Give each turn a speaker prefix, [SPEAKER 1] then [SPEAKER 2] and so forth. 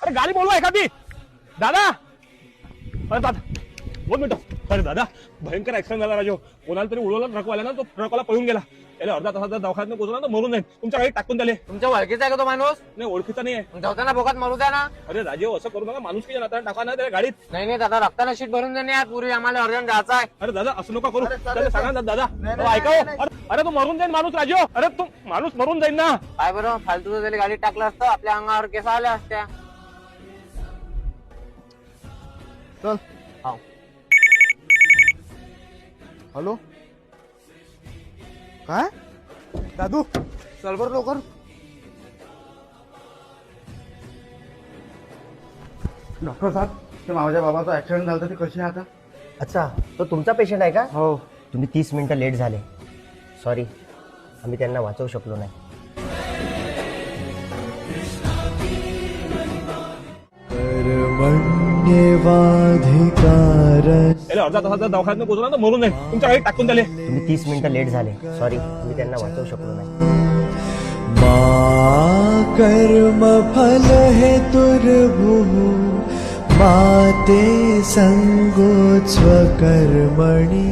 [SPEAKER 1] अरे गाडी बोलवा एखादी. दादा अरे दादा 2 मिनिटं. अरे दादा भयंकर ऍक्सिडेंट झाला राजू. कोणाला तरी उडवला ट्रकवाल्यानं. तो ट्रकवाला पळून गेला. त्याला अर्धा तासात दवाखान्यात पोहोचला तर मरून जाईल. तुमच्या गाडी टाकून द्याले.
[SPEAKER 2] तुमच्या ओळखीचा आहे का तो माणूस?
[SPEAKER 1] नाही ओळखीचा नाही आहे.
[SPEAKER 2] धावताना बोकात मारू द्या ना.
[SPEAKER 1] अरे राजीव असं करू नका. माणूस की टाका ना त्या गाडीत.
[SPEAKER 2] नाही दादा रक्ताना शीट भरून देणे यार. पूर्वी आम्हाला अर्जंट जायचं आहे.
[SPEAKER 1] अरे दादा असं नका करू. त्याला सांगा ना दादा. ऐकाव. अरे तू मरून जाईल माणूस राजू. अरे तू माणूस मरून जाईल ना.
[SPEAKER 2] काय बरं फालतू त्याला गाडीत टाकलं असतं आपल्या अंगावर केस आल्या असत्या.
[SPEAKER 3] चल.
[SPEAKER 2] हाव.
[SPEAKER 3] हॅलो काय दादू चल बर लवकर. डॉक्टर साहेब ते माझ्या बाबाचा ऍक्सिडेंट झाला ते कशी आहे आता?
[SPEAKER 4] अच्छा तो तुमचा पेशंट आहे का?
[SPEAKER 3] हो.
[SPEAKER 4] तुम्ही 30 मिनिटं लेट झाले. सॉरी आम्ही त्यांना वाचवू शकलो नाही.
[SPEAKER 1] त्याला अर्धा तासात दवाखान्यात पोहोचला तर मरून जाईल. तुमच्या गाडी टाकून द्याले.
[SPEAKER 4] तुम्ही 30 मिनिटं लेट झाले. सॉरी आम्ही त्यांना वाचवू शकलो नाही.
[SPEAKER 5] कर्म फल हे दुर्भुः माते संगो स्वकर्मणि.